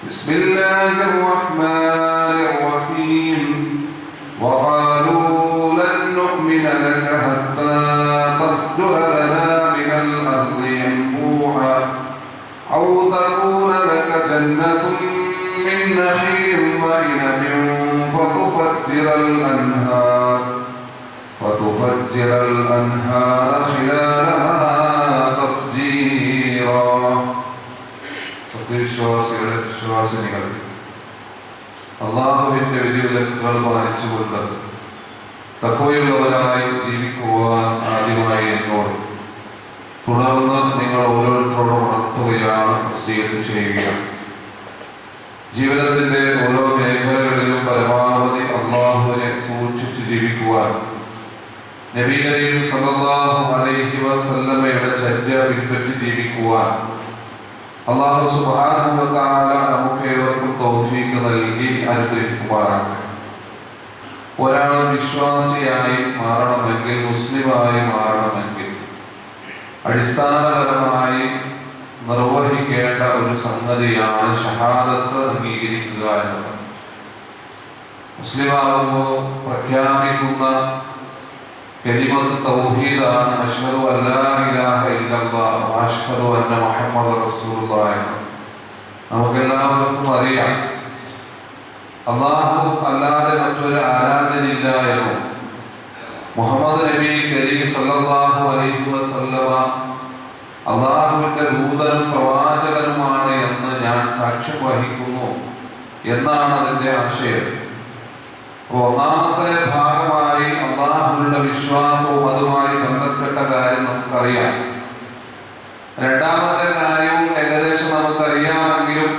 بسم الله الرحمن الرحيم وقالوا لن نؤمن لك حتى تفجر لنا من الأرض ينبوعا أو تكون لك جنة من نخيل وعنب فتفجر الأنهار خلالها تفجيرا. വിശ്വാസികൾ അല്ലാഹുവിന്റെ വിധിവിലക്കുകൾ പാലിച്ചുകൊണ്ട് തഖ്വയുള്ളവരായി ജീവിക്കുവാൻ ആദ്യമായി എന്നോട് തുടർന്ന് നിങ്ങൾ ഓരോരുത്തരോടും ഉണർത്തുകയാണ് വസിയത്ത് ചെയ്യുക. ജീവിതത്തിന്റെ ഓരോ മേഖലകളിലും പരമാവധി അല്ലാഹുവിനെ സൂക്ഷിച്ചു ജീവിക്കുവാൻ നബി കരീം സല്ലല്ലാഹു അലൈഹി വസല്ലമയുടെ ചര്യ പിൻപറ്റി ജീവിക്കുവാൻ അല്ലാഹു സുബ്ഹാനഹു വ തആല നമുക്ക് ഏവർക്കും തൗഫീഖ് നൽകി അനുഗ്രഹിക്കുമാറാകട്ടെ. ഒരാൾ വിശ്വാസിയായി മാറണമെങ്കിൽ, മുസ്ലിമായി മാറണമെങ്കിൽ അടിസ്ഥാനപരമായി നിർവഹിക്കേണ്ട ഒരു സംഗതിയാണ് ഷഹാദത്ത് അംഗീകരിക്കുക എന്നത്. മുസ്ലിമാകുമ്പോൾ പ്രഖ്യാപിക്കുന്ന കലിമത്ത് തൗഹീദാണ് അശ്ഹദു അല്ലാ ഇലാഹ ഇല്ലല്ലാഹ് വ അശ്ഹദു അന്ന മുഹമ്മദ റസൂലുള്ളാഹ് എന്ന്. നമുക്കെല്ലാവർക്കും അറിയാം അല്ലാഹു അല്ലാതെ മറ്റൊരു ആരാധനയില്ല എന്നും മുഹമ്മദ് നബി കരീം സല്ലല്ലാഹു അലൈഹി വസല്ലമ അല്ലാഹുവിന്റെ ദൂതനും പ്രവാചകനുമാണ് എന്ന് ഞാൻ സാക്ഷ്യം വഹിക്കുന്നു എന്നാണ് അതിന്റെ ആശയം. ഒന്നാമത്തെ ഭാഗമായി അല്ലാഹുവിന്റെ വിശ്വാസവും അതുമായി ബന്ധപ്പെട്ട കാര്യം നമുക്കറിയാം. രണ്ടാമത്തെ കാര്യവും ഏകദേശം നമുക്കറിയാമെങ്കിലും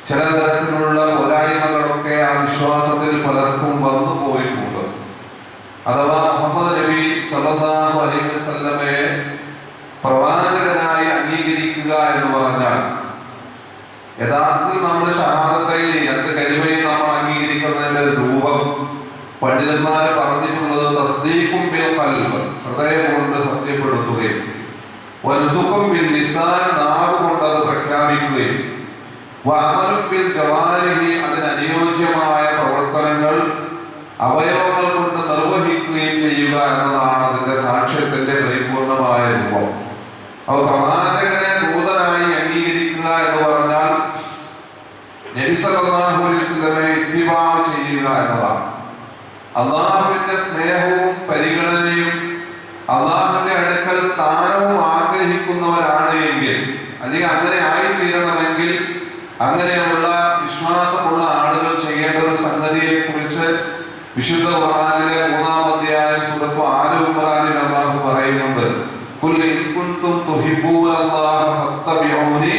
ചില തരത്തിലുള്ള പോരായ്മകളൊക്കെ ആ വിശ്വാസത്തിൽ പലർക്കും വന്നു പോയിട്ടുണ്ട്. അഥവാ മുഹമ്മദ് നബി സല്ലല്ലാഹു അലൈഹി വസല്ലമയെ പ്രവാചകനായി അംഗീകരിക്കുക എന്ന് പറഞ്ഞാൽ യഥാർത്ഥത്തിൽ നമ്മൾ ഷഹാദത്തൈൻ രണ്ട് കലിമയും നമ്മൾ അംഗീകരിക്കുന്നതിന്റെ രൂപം പണ്ഡിതന്മാരെ പറഞ്ഞിട്ടുള്ളത് തസ്ദീഖും ബിൽ ഖൽബ്, ഹൃദയം കൊണ്ട് സത്യപ്പെടുത്തുകയും, വനുതുഖും ബിൽ ലിസാൻ, നാവ് കൊണ്ട് അത് പ്രഖ്യാപിക്കുകയും, വഅമലും ബിൽ ജവാരിഹി, അതിനനുയോജ്യമായ പ്രവർത്തനങ്ങൾ അവയവങ്ങൾ കൊണ്ട് നിർവഹിക്കുകയും ചെയ്യുക എന്നതാണ് അതിന്റെ സാക്ഷ്യത്തിന്റെ പരിപൂർണമായ രൂപം. അപ്പോൾ പ്രവാചകനെ ദൂതനായി അംഗീകരിക്കുക എന്ന് പറഞ്ഞാൽ നബി സല്ലല്ലാഹു അലൈഹി വസല്ലമയെ ഇത്തിബാ ചെയ്യുക എന്നതാണ്. അല്ലാഹുവിന്റെ സ്നേഹവും പരിഗണനയും അല്ലാഹുവിന്റെ അടുക്കൽ സ്ഥാനവും ആഗ്രഹിക്കുന്നവരാണ് എങ്കിൽ, അല്ലെങ്കിൽ അങ്ങനെ ആയിത്തീരണമെങ്കിൽ, അങ്ങനെയുള്ള വിശ്വാസമുള്ള ആളുകൾ ചെയ്യേണ്ട ഒരു സംഗതിയെ കുറിച്ച് വിശുദ്ധ ഖുർആനിലെ 3-ാം അധ്യായം സൂറത്ത് ആലി ഇംറാനിൽ അല്ലാഹു പറയുന്നുണ്ട്. ഖുൽ ഇൻ കുൻതും തുഹിബ്ബൂനല്ലാഹ ഫത്തബിഊനി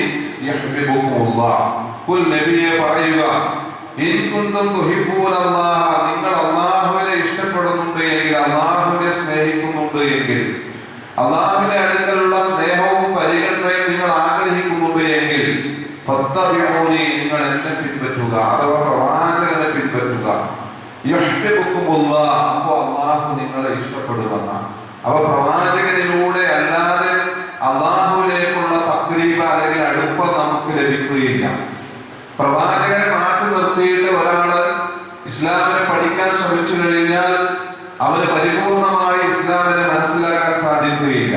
യഹ്ബിബുകുമുല്ലാഹ്. ഖുൽ നബിയെ പറയുക, ഇൻ കുൻതും തുഹിബ്ബൂനല്ലാഹ, നിങ്ങൾ അല്ലാഹുവിനെ ഇഷ്ടപ്പെടുന്നുണ്ട് എങ്കിൽ, അല്ലാഹുവിനെ സ്നേഹിക്കുന്നുണ്ട് എങ്കിൽ, അല്ലാഹുവിന്റെ അടുക്കലുള്ള സ്നേഹവും പരിഗണനയും നിങ്ങൾ ആഗ്രഹിക്കുന്നുണ്ട് എങ്കിൽ, ഫത്തബിഊനി, നിങ്ങൾ എന്നെ പിൻപറ്റുക, അഥവാ പ്രവാചകനെ പിൻപറ്റുക. യഹ്ബിബുകുമുല്ലാഹ്, അപ്പോൾ അല്ലാഹു നിങ്ങളെ ഇഷ്ടപ്പെടുമെന്നാണ്. അപ്പോൾ പ്രവാചകനിലൂടെ അല്ലാതെ അല്ലാഹുവിലേക്കുള്ള തഖ്രീബ് അല്ലെങ്കിൽ അടുപ്പം നമുക്ക് ലഭിക്കുകയില്ല. പ്രവാചകനെ മാറ്റി നിർത്തിയിട്ട് ഒരാള് ഇസ്ലാമിനെ പഠിക്കാൻ ശ്രമിച്ചു കഴിഞ്ഞാൽ അവന് പരിപൂർണമായി ഇസ്ലാമിനെ മനസ്സിലാക്കാൻ സാധിക്കുകയില്ല.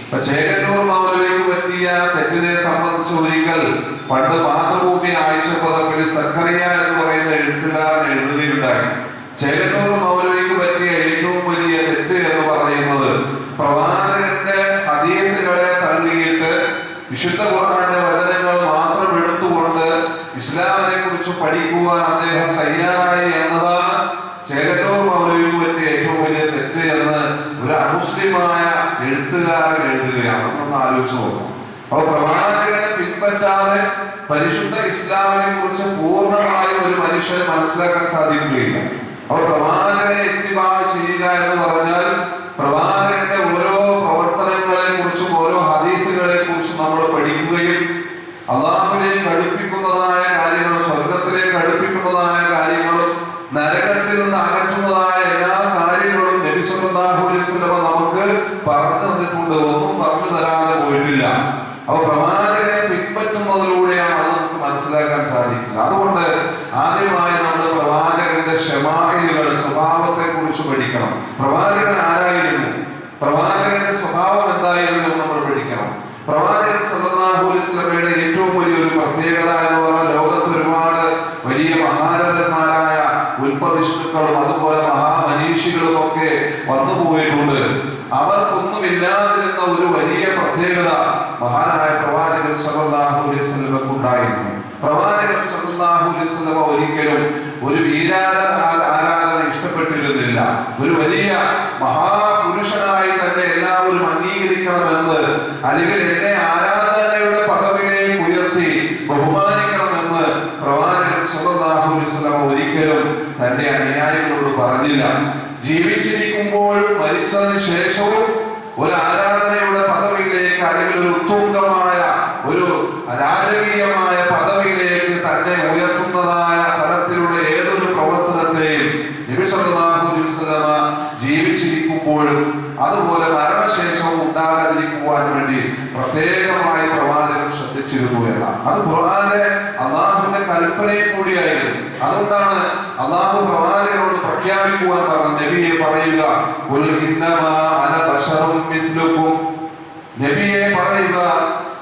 ഇപ്പൊ ചേകന്നൂർ മൗലവിക്ക് പറ്റിയ തെറ്റിനെ സംബന്ധിച്ച് ഒരിക്കൽ പണ്ട് മാതൃഭൂമി ആഴ്ച പതിപ്പിൽ സഖറിയ എന്ന് പറയുന്ന എഴുത്തുകാരൻ എഴുതുകയുണ്ടായി. ചേകന്നൂർ മൗലവിക്ക് പറ്റിയ ഏറ്റവും വലിയ തെറ്റ് എന്ന് പറയുന്നത് പ്രവാചകന്റെ ഹദീസുകളെ തള്ളിയിട്ട് വിശുദ്ധ ഖുർആന്റെ വചനങ്ങൾ മാത്രം എടുത്തുകൊണ്ട് ഇസ്ലാമിനെ കുറിച്ച് പഠിക്കുവാൻ അദ്ദേഹം തയ്യാറായി എന്നതാണ് ചേകന്നൂർ മൗലവിക്ക് പറ്റിയ ഏറ്റവും വലിയ തെറ്റ് എന്ന് ഒരു അമുസ്ലിമായ എഴുത്തുകാരൻ എഴുതുകയാണ്. ഒന്ന് ആലോചിച്ച് നോക്കാം. അപ്പൊ പ്രവാചകനെ പിൻപറ്റാതെ പരിശുദ്ധ ഇസ്ലാമിനെ കുറിച്ച് പൂർണ്ണമായും ഒരു മനുഷ്യന് മനസ്സിലാക്കാൻ സാധിക്കുകയില്ല. അപ്പൊ പ്രവാചകനെ ഇത്തിബാ ചെയ്യുക എന്ന് പറഞ്ഞാൽ പ്രവാചകന്റെ ഓരോ പ്രവർത്തനങ്ങളെ കുറിച്ചും ഓരോ ഹദീസുകളെ കുറിച്ചും നമ്മൾ പഠിക്കുകയും അല്ലാഹുവിലേക്ക് അടുപ്പിക്കുന്നതായ കാര്യങ്ങളും സ്വർഗത്തിലേക്ക് അടുപ്പിക്കുന്നതായ കാര്യങ്ങളും നരകത്തിൽ നിന്ന് അകറ്റുന്നതായ എല്ലാ കാര്യങ്ങളും നബി സല്ലല്ലാഹു അലൈഹി വസല്ലം നമുക്ക് പറഞ്ഞു തന്നിട്ടുണ്ട്. ഒന്നും പറഞ്ഞു തരാതെ പോയിട്ടില്ല. അപ്പൊ പ്രവാചകനെ പിൻപറ്റുന്നതിലൂടെയാണ് അത് നമുക്ക് മനസ്സിലാക്കാൻ സാധിക്കുക. അതുകൊണ്ട് ആദ്യമായി നമ്മൾ പ്രവാചകന്റെ ശമാഇലുകൾ, സ്വഭാവത്തെ കുറിച്ച് പഠിക്കണം. പ്രവാചകൻ ആരായിരുന്നു, പ്രവാചകന്റെ സ്വഭാവം എന്തായിരുന്നു എന്ന് നമ്മൾ പഠിക്കണം. പ്രവാചകൻ സല്ലല്ലാഹു അലൈഹി വസല്ലമയുടെ ഏറ്റവും വലിയൊരു പ്രത്യേകത എന്ന് പറഞ്ഞാൽ ലോകത്ത് ഒരുപാട് വലിയ മഹാരഥന്മാരായ ഉൽപ്പതിഷ്ണുക്കളും അതുപോലെ മഹാമനീഷികളും ഒക്കെ വന്നു പോയിട്ടുണ്ട്. അവർക്കൊന്നുമില്ലാതിരുന്ന ഒരു വലിയ പ്രത്യേകത മഹാനായ പ്രവാചകൻ സല്ലല്ലാഹു അലൈഹി വസല്ലമക്ക് ഉണ്ടായിരുന്നു. പ്രവാചകൻ സല്ലല്ലാഹു അലൈഹി വസല്ലമ ഒരിക്കലും ഒരു ആരാധന ഇഷ്ടപ്പെട്ടിരുന്നില്ല. ഒരു വലിയ മഹാപുരുഷനായി തന്നെ എല്ലാവരും അംഗീകരിക്കണമെന്ന്, അല്ലെങ്കിൽ എന്നെ ആരാധനയുടെ പദവിയിലേക്ക് ഉയർത്തി ബഹുമാനിക്കണമെന്ന് പ്രവാചകൻ സല്ലല്ലാഹു അലൈഹി വസല്ലമ ഒരിക്കലും തന്റെ അനുയായികളോട് പറഞ്ഞില്ല. ജീവിച്ചിരിക്കുമ്പോഴും മരിച്ചതിന് ശേഷവും ഒരു ആരാധനയുടെ പദവിയിലേക്ക്, അല്ലെങ്കിൽ ഒരു ഉത്തുംഗമായ ഒരു രാജകീയമായ പദവിയിലേക്ക് തന്നെ ഉയർത്തുന്നതായ തലത്തിലുള്ള ഏതൊരു പ്രവർത്തനത്തെയും നബി സല്ലല്ലാഹു അലൈഹി വസല്ലമ ജീവിച്ചിരിക്കുമ്പോഴും അതുപോലെ മരണശേഷവും ഉണ്ടാകാതിരിക്കുവാൻ വേണ്ടി പ്രത്യേകമായി പ്രവാചകൻ ശ്രദ്ധിച്ചിരുന്നു എന്നാണ്. അത് ഖുർആനിലെ അള്ളാഹുവിന്റെ കൽപ്പനയും കൂടിയായിരുന്നു. അതുകൊണ്ടാണ് അള്ളാഹു പ്രവാചകനോട് പ്രഖ്യാപിക്കുവാൻ പറഞ്ഞു, നബിയെ പറയുക, ഖുൽ ഇന്നമാ അന ബശറുൻ മിസ്ലുക്കും, നബിയെ പറയുക,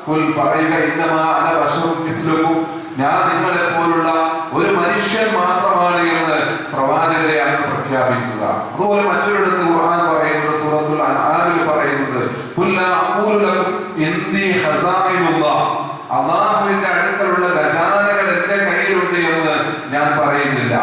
ഖുൽ പറയുക, ഇന്നമാ അന ബശറുൻ മിസ്ലുക്കും, ഞാൻ നിങ്ങളെ പോലുള്ള ഒരു മനുഷ്യൻ മാത്രമാണ് എന്ന് പ്രവാചകരെ അങ്ങ് പ്രഖ്യാപിക്കുക. അതുപോലെ മറ്റൊരിടത്ത് ഖുർആൻ പറയുന്നത്, സൂറത്തുൽ അൻആമിൽ പറയുന്നത്, ഖുൽ ലാ അഖൂലു ലക്കും ഇൻദി ഖസാഇനുല്ലാഹ്, അല്ലാഹുവിന്റെ അടുക്കലുള്ള ഖജാനകൾ എൻ്റെ കയ്യിലുണ്ട് എന്ന് ഞാൻ പറയുന്നില്ല.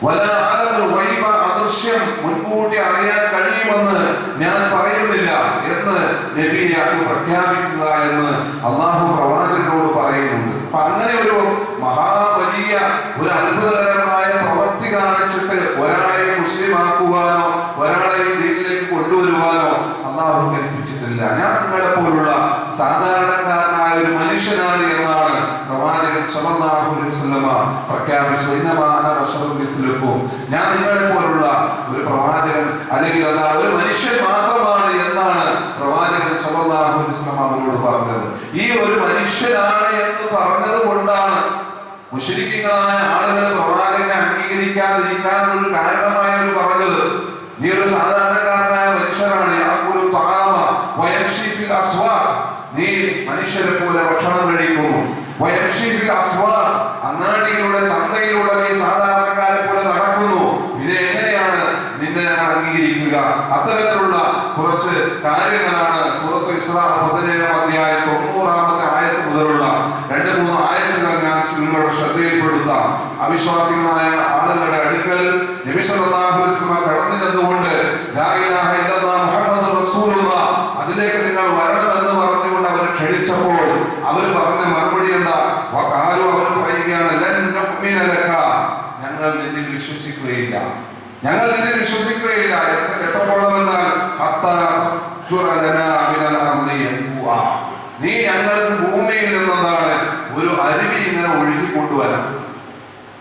വലാ അലമുൽ ഗൈബ, അദൃശ്യം മുൻകൂട്ടി അറിയാൻ കഴിയുമെന്ന് ഞാൻ പറയുന്നില്ല എന്ന് നബിയെ അങ്ങ് പ്രഖ്യാപിക്കുക എന്ന് അല്ലാഹു പ്രവാചകനോട് പറയുന്നുണ്ട്. അപ്പൊ അങ്ങനെ ഒരു മഹാവലിയ ഒരു അത്ഭുതകരമായ പ്രവൃത്തി കാണിച്ചിട്ട് ഒരാളെ മുസ്ലിം ആക്കുവാനോ ഒരാളെ ദീനിലേക്ക് കൊണ്ടുവരുവാനോ അല്ലാഹു കൽപ്പിച്ചിട്ടില്ല. ഞാൻ നിങ്ങളെ പോലുള്ള സാധാരണക്കാരനായ ഒരു മനുഷ്യനാണ് എന്നാണ് പ്രവാചകൻ സല്ലല്ലാഹു അലൈഹി വസല്ലമ പ്രഖ്യാപിച്ചത്. ഇന്നമാ അന ബശറുൻ മിസ്ലുക്കും, ഞാൻ നിങ്ങളെ പോലുള്ള ഒരു പ്രവാചകൻ അല്ലെങ്കിൽ ഒരു മനുഷ്യൻ മാത്രമാണ് എന്നാണ് പ്രവാചകൻ സല്ലല്ലാഹു അലൈഹി വസല്ലമ അവരോട് പറഞ്ഞത്. ഈ ഒരു മനുഷ്യനാണ് എന്ന് പറഞ്ഞത് കൊണ്ടാണ് മുശ്രിക്കുകളായ ആളുകൾ പ്രവാചകനെ അംഗീകരിക്കാതിരിക്കാനുള്ള ഒരു കാരണമായി അവർ പറഞ്ഞത്, നീ ഒരു സാധാരണക്കാരനായ മനുഷ്യനാണ്, യാകുലു തആമ വയംശി ഫിൽ അസ്വാഖ്, നീ മനുഷ്യരെ പോലെ ഭക്ഷണം കഴിക്കുന്നു, വയംശി ഫിൽ അസ്വാഖ്, അങ്ങാടിയിലൂടെ ചന്തയിലൂടെ നീ സാധാരണക്കാരെ പോലെ നടക്കുന്നു, പിന്നെ എങ്ങനെയാണ് നിന്നെ അംഗീകരിക്കുക? അത്തരത്തിലുള്ള കുറച്ച് കാര്യങ്ങളാണ് സൂറത്തുൽ ഇസ്രാ 17-ാം അധ്യായം 90-ാമത്തെ ആയത്ത് മുതലുള്ള 2-3 ആയത്തുകൾ ഞാൻ നിങ്ങളുടെ ശ്രദ്ധയിൽപ്പെടുത്താം. അവിശ്വാസികളായ ആളുകളുടെ അടുക്കൽ നബി സല്ലല്ലാഹു അലൈഹി വസല്ലം കടന്നു ചെന്നുകൊണ്ട് ലാ ഇലാഹ ഇല്ലല്ലാഹ് മുഹമ്മദുർ റസൂലുള്ളാഹ്, അതിലേക്ക് നിങ്ങൾ വരണമെന്ന് പറഞ്ഞുകൊണ്ട് അവർ ക്ഷണിച്ചപ്പോൾ അവർ പറഞ്ഞ മറുപടി എന്താ? വഖാലു, അവർ പറയുകയാണ്, ലൻ നുഅ്മിന ലക, ഞങ്ങൾ നിന്നിൽ വിശ്വസിക്കുകയില്ല, ഞങ്ങൾ നിന്നിൽ വിശ്വസിക്കുകയില്ല. എത്രത്തോളം എന്നാൽ ഹത്താ തഫ്ജുറ ലനാ മിനൽ അർളി യൻബുഅ, നീ ഞങ്ങൾക്ക് ഭൂമിയിൽ നിന്നെന്താണ് ഒരു അരുവി ഇങ്ങനെ ഒഴുകി കൊണ്ടുവരാം.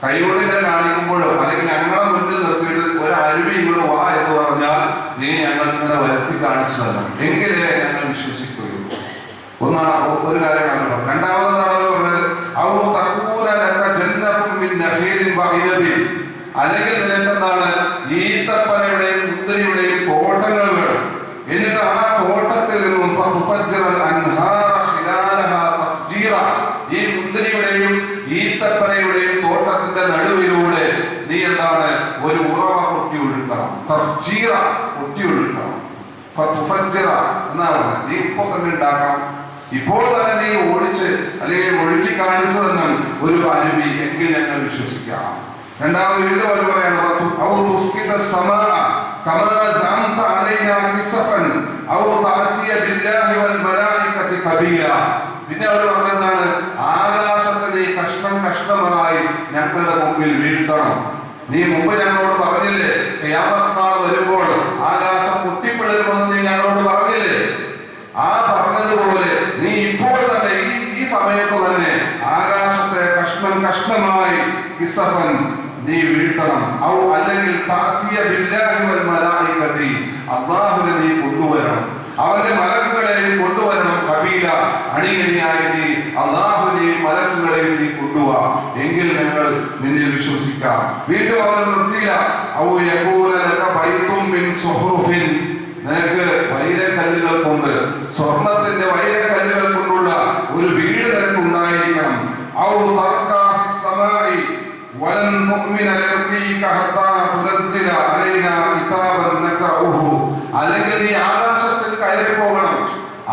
കൈകൊണ്ട് ഇങ്ങനെ കാണിക്കുമ്പോഴോ അല്ലെങ്കിൽ ഞങ്ങളെ മുന്നിൽ നിർത്തിയിട്ട് ഒരു അരുവി ഇങ്ങോട്ട് വാ എന്ന് പറഞ്ഞാൽ നീ ഞങ്ങൾക്ക് ഇങ്ങനെ വരുത്തി കാണിച്ചു തരണം, എങ്കിലേ ഞങ്ങൾ വിശ്വസിക്കുകയുള്ളൂ. ഒരു കാര്യമാണ്. രണ്ടാമതാണ് പറഞ്ഞത്, ഔ തകൂന ലക ജന്നത്തും മിൻ നഖീലിൻ വഇനബിൻ, അല്ലെങ്കിൽ നിനക്കെന്താണ് ഈത്തപ്പനയുടെയും മുന്തിരിയുടെയും തോട്ടങ്ങൾ വേണം, എന്നിട്ട് ആ തോട്ടത്തിൽ നിന്നും ഫതുഫജ്ജിറൽ അൻഹാറ ഖിലാലഹാ തഫ്ജീറ, ഈ മുന്തിരിയുടെയും ഈത്തപ്പനയുടെയും തോട്ടത്തിന്റെ നടുവിലൂടെ നീ എന്താണ് ഒരു ഉറവ പൊട്ടി ഒഴുക്കണം, തഫ്ജീറ പൊട്ടി ഒഴുക്കണം, ഫതുഫജ്ജിറ എന്നാണ് നീ ഇപ്പോൾ തന്നെ ഉണ്ടാക്കണം, ഇപ്പോൾ തന്നെ നീ ഓടിച്ച് അല്ലെങ്കിൽ ഒഴുക്കി കാണിച്ചു തന്നെ ഒരു അരുവി, എങ്കിൽ ഞങ്ങൾ വിശ്വസിക്കാം. രണ്ടാമത് വീണ്ടും അവർ പറയാണ്, ഔ തുസ്കിത സമാഅ കമാ സഅംത അലൈനാ കിസഫൻ ഔ തഅതിയ ബില്ലാഹി വൽ മലായികതി കബീറ, പിന്നെ അവർ പറഞ്ഞതാണ്, ആകാശത്തെ നീ കഷ്ണം കഷ്ണമായി ഞങ്ങളുടെ മുമ്പിൽ വീഴ്ത്തണം. നീ മുമ്പ് ഞങ്ങളോട് പറഞ്ഞില്ലേ ഖിയാമത്ത് നാൾ വരുമ്പോൾ ആകാശം പൊട്ടിപ്പിളരുമെന്ന് നീ ഞങ്ങളോട് പറഞ്ഞില്ലേ? ആ പറഞ്ഞതുപോലെ നീ ഇപ്പോൾ തന്നെ ഈ സമയത്ത് തന്നെ ആകാശത്തെ കഷ്ണം കഷ്ണമായി കിസഫൻ നീ വീഴ്ത്തണം. ഔ അല്ലെങ്കിൽ തഅതിയ ബില്ലാഹി വൽ മലായികതി, അല്ലാഹുവിനെ നീ കൊണ്ടുവരണം, അവന്റെ മലക്കുകളെയും കൊണ്ടുവരണം, കബീല അണിയണിയായി നീ അല്ലാഹുവിനെയും മലക്കുകളെയും നീ കൊണ്ടുവാ. എങ്കിൽ ഞങ്ങൾ നിന്നിൽ വിശ്വസിക്കാം. വീണ്ടും അവർ നിർത്തിയില്ല. ഔ യഖൂല ലക ബൈതും മിൻ സുഹ്റുഫിൻ, നിനക്ക് വൈരക്കല്ലുകൾ കൊണ്ട്, സ്വർണത്തിന്റെ വൈരക്കല്ലുകൾ കൊണ്ടുള്ള ഒരു വീട് നിനക്ക് ഉണ്ടായിരിക്കണം. ഔ തർകാ ഫിസ് സമാഇ വലൻ തുഅ്മിന ലർഖീക ഹത്താ തുനസ്സില അലൈനാ കിതാബൻ നഖഉഹു, അല്ലെങ്കിൽ നീ ആകാശത്തേക്ക് കയറി പോകണം.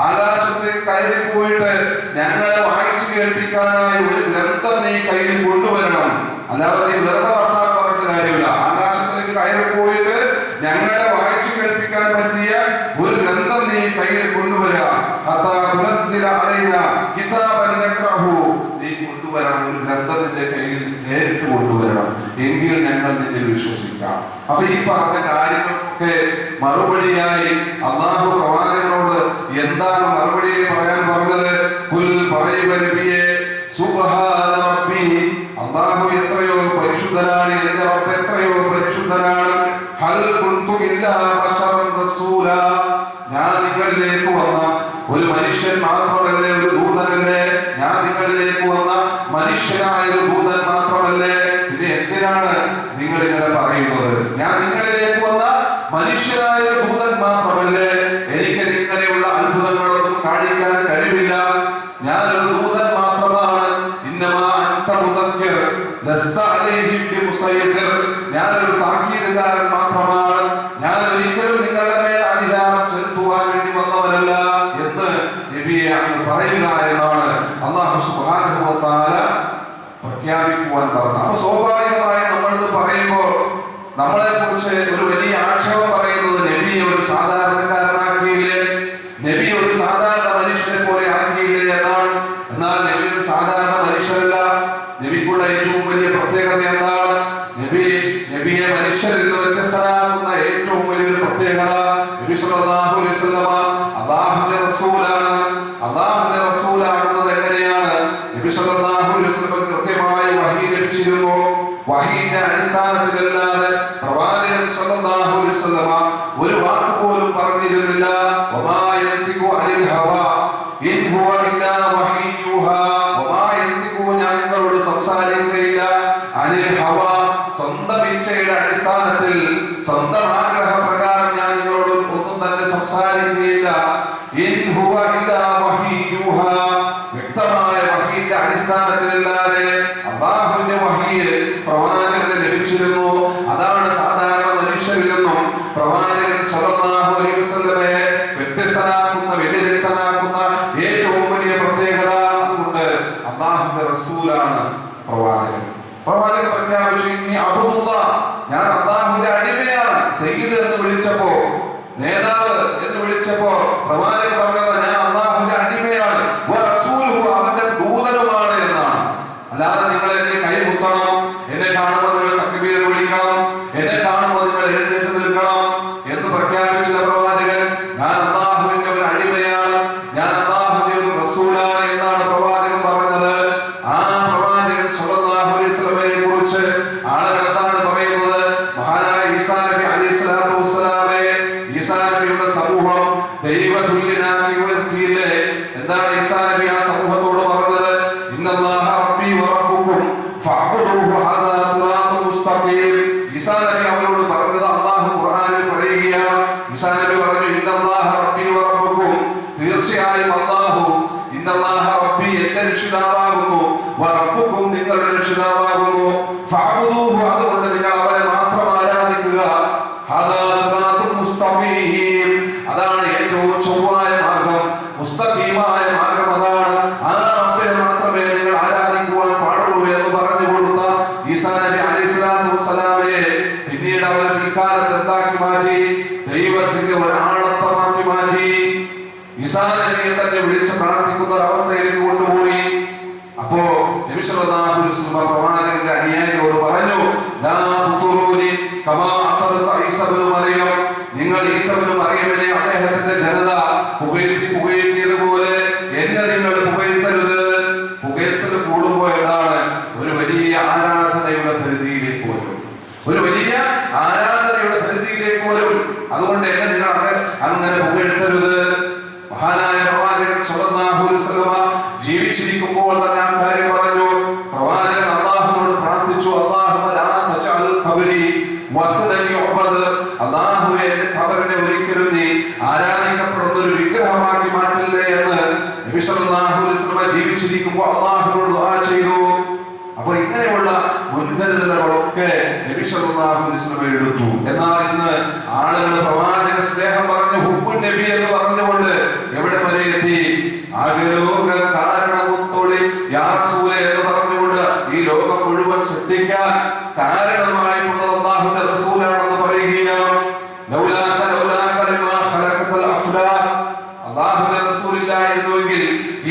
ആകാശത്തേക്ക് കയറി പോയിട്ട് ഞങ്ങളെ വായിച്ചു കേൾപ്പിക്കാനായി ഒരു ഗ്രന്ഥം നീ കയ്യിൽ കൊണ്ടുവരണം. അല്ലാതെ നീ വെറുതെ വർത്താനം പറഞ്ഞിട്ട് കാര്യമില്ല. ആകാശത്തേക്ക് കയറി പോയിട്ട് ഞങ്ങളെ വായിച്ചു കേൾപ്പിക്കാൻ പറ്റിയ ഒരു ഗ്രന്ഥം നീ കയ്യിൽ കൊണ്ടുവരിക. ഹത്താ തുനസ്സില അലൈനാ കിതാബൻ നഖഉഹു, നീ കൊണ്ടുവരണം. ഒരു ഗ്രന്ഥത്തിന്റെ കയ്യിൽ നേരിട്ട് കൊണ്ടുവരണം. എങ്കിൽ ഞങ്ങൾ നിന്നിൽ വിശ്വസിക്കാം. അപ്പൊ ഈ പറഞ്ഞ കാര്യങ്ങൾക്കൊക്കെ മറുപടിയായി അല്ലാഹു പ്രവാചകനോട് എന്താണ് മറുപടി പറയാൻ പറഞ്ഞത്? ഖുൽ, പറയുക നബിയേ, സുബ്ഹാന റബ്ബി, അല്ലാഹു എത്രയോ പരിശുദ്ധനാണ്, എൻ്റെ റബ്ബ് എത്രയോ പരിശുദ്ധനാണ്. ഹൽ കുന്തു ഇല്ലാ ബശറൻ റസൂല, ഞാൻ നിങ്ങളിലേക്ക് വന്ന ഒരു മനുഷ്യൻ മാത്രമല്ലേ, ഒരു ദൂതനല്ലേ? ഞാൻ നിങ്ങളിലേക്ക് വന്ന മനുഷ്യനായ ഒരു ദൂതൻ മാത്രമല്ലേ? പിന്നെ എന്തിനാണ് നിങ്ങൾ ഇങ്ങനെ പറയുന്നത്? ഞാൻ നിങ്ങളിലേക്ക് വന്ന മനുഷ്യനായ ഒരു ദൂതൻ മാത്രമല്ലേ? എനിക്ക് ഇങ്ങനെയുള്ള അത്ഭുതങ്ങളൊന്നും കാണിക്കാൻ കഴിവില്ല. ഞാനൊരു ദൂതൻ മാത്രമാണ്. ഇന്നമാ അൻത മുദക്കിർ ലസ്ത അലൈഹിം ബിമുസയ്യിർ, ഞാനൊരു താക്കീതുകാരൻ മാത്രമാണ്. ഞാൻ ഒരിക്കലും നിങ്ങളുടെ മേൽ അധികാരം ചെലുത്തുവാൻ വേണ്ടി വന്നവനല്ല എന്ന് നബിയെ അങ്ങ് പറയുക എന്നാണ് അല്ലാഹു സുബ്ഹാനഹു വ തആല പ്രഖ്യാപിക്കുവാൻ പറഞ്ഞു. അപ്പൊ സ്വാഭാവികമായി നമ്മളിത് പറയുമ്പോൾ നമ്മളെ കുറിച്ച് ഒരു വലിയ ആക്ഷേപം പറയുന്നത് നബിയെ ഒരു സാധാരണക്കാരനാക്കിയില്ലേ, നബി ഒരു സാധാരണ മനുഷ്യനെ പോലെ ആക്കിയില്ലേ എന്നാണ്. എന്നാൽ നബി ഒരു സാധാരണ മനുഷ്യരല്ല. നബിക്കുള്ള ഏറ്റവും വലിയ പ്രത്യേകത എന്താണ്? നബിയെ മനുഷ്യരിൽ നിന്ന് വ്യത്യസ്തനാക്കുന്ന ഏറ്റവും വലിയൊരു പ്രത്യേകത, നബി സല്ലല്ലാഹു അലൈഹി വസല്ലമ അല്ലാഹുവിന്റെ റസൂലാണ്. അല്ലാഹുവിന്റെ റസൂലാകുന്നത് എങ്ങനെയാണ്? നബി സല്ലല്ലാഹു അലൈഹി വസല്ലമ കൃത്യമായി വഹി ലഭിച്ചിരുന്നു. വഹിയുടെ അടിസ്ഥാനത്തിലല്ലാതെ പ്രവാചകൻ സല്ലല്ലാഹു അലൈഹി വസല്ലമ ഒരു വാക്ക് പോലും പറഞ്ഞിരുന്നില്ല. വമാ യന്തിഖു അനിൽ ഹവാ ഇൻ ഹുവ ഇല്ലാ വഹിയുഹാ, വമാ യന്തിഖു, ഞാൻ നിങ്ങളോട് സംസാരിക്കുകയില്ല, അനിൽ ഹവാ, സ്വന്തം ഇച്ഛയുടെ അടിസ്ഥാനത്തിൽ, സ്വന്തം ആഗ്രഹപ്രകാരം ഞാൻ നിങ്ങളോട് ഒന്നും തന്നെ സംസാരിക്കുകയില്ല. ഇൻ ഹുവ ഇല്ലാ വഹിയുഹാ, വ്യക്തമായ വഹിയുടെ അടിസ്ഥാനത്തിലല്ലാതെ അല്ലാഹുവിന്റെ വഹി പ്രവാചകന് ലഭിച്ചിരുന്നു. അതാണ് സാധാരണ മനുഷ്യരിൽ നിന്നും പ്രവാചകൻ സല്ലല്ലാഹു അലൈഹി വസല്ലമയെ വ്യത്യസ്തനാക്കുന്ന, വ്യതിരിക്തനാക്കുന്ന ഏറ്റവും വലിയ പ്രത്യേകത. അതുകൊണ്ട് അല്ലാഹുവിന്റെ റസൂലാണ് പ്രവാചകൻ. പ്രവാചകൻ പ്രഖ്യാപിച്ചു, ഇന്നി അബ്ദുല്ലാഹ്, ഞാൻ അല്ലാഹുവിന്റെ അടിമയാണ്. സയ്യിദ് എന്ന് വിളിച്ചപ്പോ, നേതാവ് എന്ന് വിളിച്ചപ്പോ പ്രവാചകൻ പറഞ്ഞത് ഞാൻ അല്ലാഹുവിന്റെ അടിമയാണ്, വറസൂലുഹു, അവന്റെ ദൂതനുമാണ് എന്നാണ്. അല്ലാതെ നിങ്ങൾ എന്നെ കൈമുത്തണം, എന്നെ കാണുമ്പോൾ നിങ്ങൾ തക്ബീർ വിളിക്കണം, എന്നെ കാണുമ്പോൾ നിങ്ങൾ എഴുന്നേറ്റ് നിൽക്കണം എന്ന് പ്രഖ്യാപിച്ചില്ല പ്രവാചകൻ. ഞാൻ അല്ലാഹുവിന്റെ ഒരു അടിമയാണ്, ഞാൻ അല്ലാഹുവിന്റെ ഒരു റസൂലാണ് എന്നാണ് പ്രവാചകൻ പറഞ്ഞത്. ആ പ്രവാചകൻ സല്ലല്ലാഹു അലൈഹി വസല്ലമയെ കുറിച്ച് ആളുകൾ എന്താണ് പറയുന്നത്? മഹാനായ ഈസാ നബി അലൈഹി സ്വലാത്തു വസ്സലാമെ, ഈസാ നബിയുടെ സമൂഹം ദൈവതുല്യനാക്കി ഉയർത്തിയില്ലേ? എന്താണ് ഈസാ നബി ആ സമൂഹത്തോട് പറഞ്ഞത്? ഇന്നല്ലാഹ റബ്ബി വറബ്ബുക്കും ഫഅബ്ദുഹു ഹദാ സിറാത്തുൽ മുസ്തഖീം. ഈസാ നബി അവരോട് പറഞ്ഞത് അല്ലാഹു ഖുർആനിൽ പറയുകയാണ്. ഈസാ നബി പറഞ്ഞു, ഇന്നല്ലാഹ റബ്ബി വറബ്ബുക്കും, തീർച്ചയായും അല്ലാഹു, ഇന്നല്ലാഹ റബ്ബി, എന്റെ രക്ഷിതാവാകുന്നു, വറബ്ബുക്കും, നിങ്ങളുടെ രക്ഷിതാവാകുന്നു, ഫഅബ്ദുഹു, അതുകൊണ്ട് നിങ്ങൾ അവനെ മാത്രം ആരാധിക്കുക, ഹദാ സിറാത്തുൽ മുസ്തഖീം, അതാണ് ഏറ്റവും ചൊവ്വായ മാർഗം, മുസ്തഖീമായ മാർഗം അതാണ്. ആ റബ്ബിനെ മാത്രമേ നിങ്ങൾ ആരാധിക്കുവാൻ പാടുള്ളൂ എന്ന് പറഞ്ഞു കൊടുത്ത ഈസാ നബി അലൈഹി സ്വലാത്തു വസ്സലാമയെ പിന്നീട് അവർ പിൽക്കാലത്ത് എന്താക്കി മാറ്റി? ദൈവത്തിന്റെ ഒരാളത്വമാക്കി മാറ്റി. ഈസാ നബിയെ തന്നെ വിളിച്ച് പ്രാർത്ഥിക്കുന്ന ഒരവസ്ഥയിലേക്ക് കൊണ്ടുപോയി. അപ്പോ നബി സല്ലല്ലാഹു അലൈഹി വസല്ലം പ്രവാചകന്റെ അനുയായികളോട് പറഞ്ഞു, ലാ തുതുറൂനി കമാ അതറത ഈസാ ഇബ്നു മറിയം, നിങ്ങൾ ഈസാ ഇബ്നു മറിയമിനെ അദ്ദേഹത്തിന്റെ ജനത പുകഴ്ത്തിയതുപോലെ എന്നെ നിങ്ങൾ പുകഴ്ത്തരുത്. പുകഴ്ത്തൽ കൂടുമ്പോൾ ഏതാണ്? ഒരു വലിയ ആരാധനയുടെ പരിധിയിലേക്ക് വരും, ഒരു വലിയ ആരാധനയുടെ പരിധിയിലേക്ക് വരും. അതുകൊണ്ട് എന്നെ നിങ്ങൾ അങ്ങനെ പുകഴ്ത്തരുത്. മഹാനായ പ്രവാചകൻ സല്ലല്ലാഹു അലൈഹി വസല്ലം ജീവിച്ചിരിക്കുമ്പോൾ തന്നെ ആ കാര്യം പറഞ്ഞു. പ്രവാചകൻ നബി സല്ലല്ലാഹു അലൈഹി വസല്ലം എടുത്തു. എന്നാൽ ഇന്ന് ആളുകൾ പ്രവാചക സ്നേഹം പറഞ്ഞ് ഹുബ്ബു നബി എന്ന് പറഞ്ഞുകൊണ്ട് എവിടെ വരെ എത്തി? ആകലോക കാരണമുത്തോടെ യാ റസൂലേ എന്ന് പറഞ്ഞുകൊണ്ട് ഈ ലോകം മുഴുവൻ സൃഷ്ടിക്കാൻ കാരണമായിട്ടുള്ളത് അല്ലാഹുവിന്റെ റസൂലാണെന്ന് പറയുകയാണ്. അല്ലാഹുവിന്റെ റസൂലില്ലായിരുന്നുവെങ്കിൽ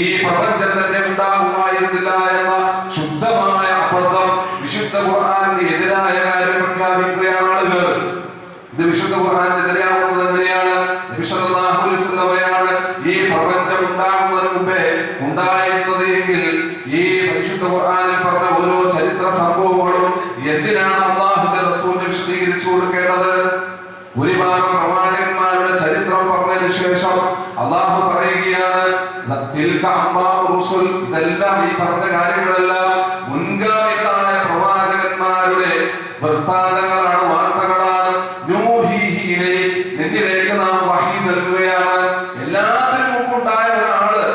ഈ പ്രപഞ്ചം തന്നെ ഉണ്ടാകുമായിരുന്നില്ല എന്ന ശുദ്ധമായ അബദ്ധം വിശുദ്ധ ഖുർആനിന് എതിരായ കാര്യം പ്രഖ്യാപിക്കുകയാണ് ആളുകൾ. ഇത് വിശുദ്ധ ഖുർആനിന് എതിരാവുന്നത് എങ്ങനെയാണ്? നബി സല്ലല്ലാഹു അലൈഹി വസല്ലമയാണ് ഈ പ്രപഞ്ചം ഉണ്ടാകുന്നതിന് മുമ്പേ ഉണ്ടായിരുന്നത് എങ്കിൽ ഈ വിശുദ്ധ ഖുർആനിൽ പറഞ്ഞ ഓരോ ചരിത്ര സംഭവങ്ങളും എന്തിനാണ് അല്ലാഹുവിന്റെ റസൂലിന് വിശദീകരിച്ചു കൊടുക്കേണ്ടത്? ഭൂരിഭാഗം പ്രവാചകന്മാരുടെ ചരിത്രം പറഞ്ഞതിന് ശേഷം അല്ലാഹു പറയുകയാണ്, ഇതെല്ലാം ഈ പറഞ്ഞ കാര്യങ്ങളെല്ലാം മുൻഗാമികളായ പ്രവാചകന്മാരുടെ വൃത്താന്തങ്ങളാണ്, വാർത്തകളാണ്. നിന്നിലേക്ക് നാം വഹി നൽകുകയാണ്. എല്ലാത്തിനും മുമ്പ് ഉണ്ടായ ഒരാള്,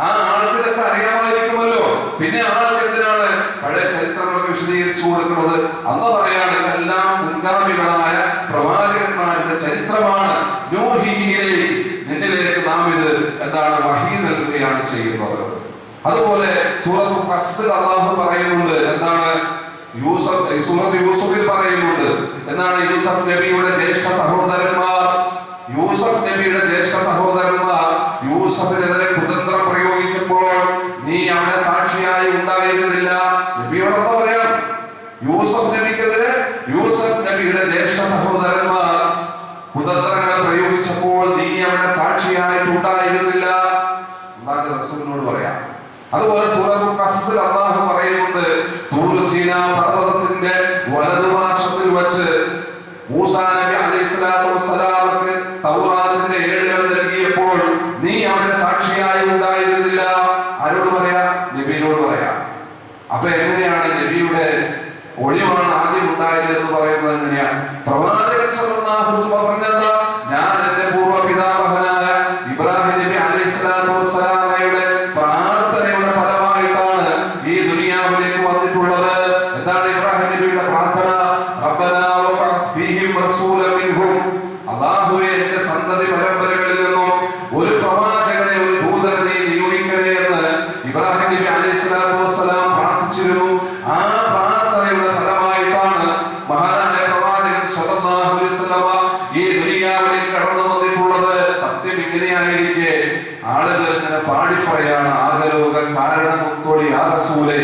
ആ ആൾക്ക് ഇതൊക്കെ അറിയാമായിരിക്കുമല്ലോ. പിന്നെ ആൾക്ക് എന്തിനാണ് പഴയ ചരിത്രങ്ങളൊക്കെ വിശദീകരിച്ചു കൊടുക്കുന്നത്? അന്ന് പറയാണ് ഇതെല്ലാം മുൻഗാമികളായ പ്രവാചകന്മാരുടെ ചരിത്രമാണ്. നിന്നിലേക്ക് നാം ഇത് എന്താണ് വഹി നൽകുകയാണ് ചെയ്യുന്നത്. അതുപോലെ സൂറത്തു ഖസ്സിൽ അല്ലാഹു പറയുന്നുണ്ട്, എന്താണ്? സൂറത്ത് യൂസുഫിൽ പറയുന്നുണ്ട്, എന്താണ്? യൂസഫ് നബിയുടെ ജ്യേഷ്ഠ സഹോദരന്മാർ യൂസഫിനെതിരെ കുതന്ത്രം പ്രയോഗിക്കുമ്പോൾ നീ അവിടെ സാക്ഷിയായി ഉണ്ടായിരുന്നില്ല. നബിയോടൊപ്പം പറയാം, യൂസഫ് നബിക്കെതിരെ യൂസഫ് നബിയുടെ ജ്യേഷ്ഠ സഹോദരന്മാർ കുതന്ത്രങ്ങൾ പ്രയോഗിച്ചപ്പോൾ നീ അവിടെ സാക്ഷിയായിട്ടുണ്ടായിരുന്നില്ല. അല്ലാഹുവിന്റെ റസൂലിനോട് പറയാം. അതുപോലെ സൂറത്തുൽ ഖസസിൽ അല്ലാഹു പറയുന്നുണ്ട്, തൂർ സീനാ പർവതത്തിന്റെ വലതുപാർശ്വത്തിൽ വച്ച് മൂസാ നബി അലൈഹിസ്സലാത്തു വസ്സലാമക്ക് തൗറാത്തിന്റെ ഏടുകൾ നൽകിയപ്പോൾ നീ അവിടെ സാക്ഷിയായി ഉണ്ടായിരുന്നില്ല. ആരോട് പറയാ? നബിയോട് പറയാ. അപ്പൊ എങ്ങനെയാണ് നബിയുടെ ഒളിവാണ് ആദ്യം ഉണ്ടായത് എന്ന് പറയുന്നത്? എങ്ങനെയാണ്? പ്രവാചകൻ സല്ലല്ലാഹു അലൈഹി വസല്ലം പറഞ്ഞത്, ഞാൻ എന്റെ പൂർവ്വപിതാമഹനായ ഇബ്രാഹിം നബി അലൈഹിസ്സലാത്തു വസ്സലാമയുടെ പ്രാർത്ഥനയുടെ ഫലമായിട്ടാണ് ഈ ദുനിയാവിലേക്ക് വന്നിട്ടുള്ളത്. എന്താണ് ഇബ്രാഹിം നബിയുടെ പ്രാർത്ഥന? റബ്ബനാ വബഅസ് ഫീഹിം റസൂലൻ മിൻഹും, അല്ലാഹുവേ എന്റെ സന്തതി പരമ്പരകളിൽ നിന്നും ഒരു പ്രവാചകനെ, ഒരു ദൂതനെ നീ നിയോഗിക്കണേ എന്ന് ഇബ്രാഹിം നബി അലൈഹിസ്സലാത്തു വസ്സലാം പ്രാർത്ഥിച്ചിരുന്നു. ആ പ്രാർത്ഥനയുടെ ഫലമായിട്ടാണ് മഹാനായ പ്രവാചകൻ സല്ലല്ലാഹു അലൈഹി വസല്ലം ഈ ദുനിയാവിലേക്ക് കടന്നു വന്നിട്ടുള്ളത്. സത്യം ഇങ്ങനെയായിരിക്കെ ആളുകൾ ഇങ്ങനെ പാടിപ്പറയാണ്, ആകലോക കാരണമുത്തോടി യാ റസൂലേ,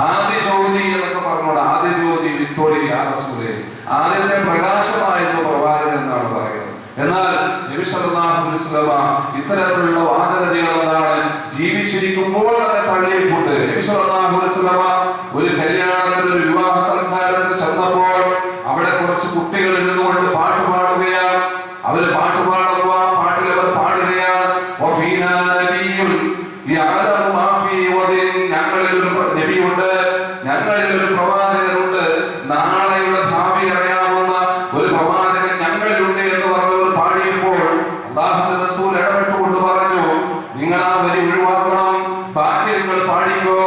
ആദിജ്യോതി എന്നൊക്കെ പറഞ്ഞോട്, ആദിജ്യോതി വിത്തോടി യാ റസൂലേ, ആദ്യത്തെ പ്രകാശമായിരുന്നു പ്രവാചകൻ എന്നാണ് പറയുന്നത്. എന്നാൽ നബി സല്ലല്ലാഹു അലൈഹി വസല്ലം ഇത്തരത്തിലുള്ള വാദഗതികൾ എന്താണ് ജീവിച്ചിരിക്കുമ്പോൾ തന്നെ തള്ളിയിട്ടുണ്ട്. നബി സല്ലല്ലാഹു അലൈഹി വസല്ലം ഒരു കല്യാണത്തിന്, ഒരു വിവാഹ സൽക്കാരത്തിന് ചെന്നപ്പോൾ അവിടെ കുറച്ച് കുട്ടികൾ നിന്നുകൊണ്ട് പാട്ട് പാടുകയാണ്. അവര് പാട്ട് പാടുമ്പോൾ ആ പാട്ടിൽ അവർ പാടുകയാണ്, ഞങ്ങളിൽ ഒരു നബിയുണ്ട്, ഞങ്ങളിൽ ഒരു പ്രവാചകനുണ്ട്, നാളെയുടെ ഭാവി അറിയാവുന്ന ഒരു പ്രവാചകൻ ഞങ്ങളിലുണ്ട് എന്ന് പറഞ്ഞവർ പാടിയപ്പോൾ അല്ലാഹുവിന്റെ റസൂൽ ഇടപെട്ടുകൊണ്ട് പറഞ്ഞു, നിങ്ങൾ ആ വരി ഒഴിവാക്കണം, ബാക്കി നിങ്ങൾ പാടിക്കോ,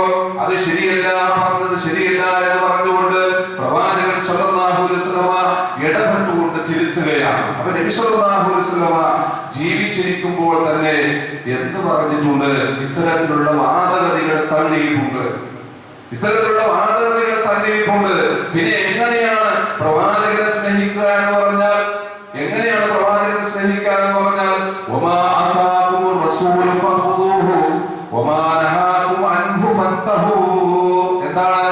അത് ശരിയല്ല, പറഞ്ഞത് ശരിയല്ല എന്ന് പറഞ്ഞുകൊണ്ട് പ്രവാചകൻ സല്ലല്ലാഹു അലൈഹി വസല്ലം ഇടപെട്ടുകൊണ്ട് തിരുത്തുകയാണ്. അപ്പൊ നബി സല്ലല്ലാഹു അലൈഹി വസല്ലം ജീവിച്ചിരിക്കുമ്പോൾ തന്നെ എന്ത് പറഞ്ഞിട്ടുണ്ട്? ഇത്തരത്തിലുള്ള വാദഗതികൾ തള്ളിയിട്ടുണ്ട്. പിന്നെ എങ്ങനെയാണ് പ്രവാചകനെ സ്നേഹിക്കുക എന്ന് പറഞ്ഞാൽ? എങ്ങനെയാണ് പ്രവാചകനെ സ്നേഹിക്കുക എന്ന് പറഞ്ഞാൽ? വമാ അതാകുമുർ റസൂൽ ഫഖുദൂഹു വമാ നഹാകും അൻഹു ഫന്തഹു. എന്താണ്?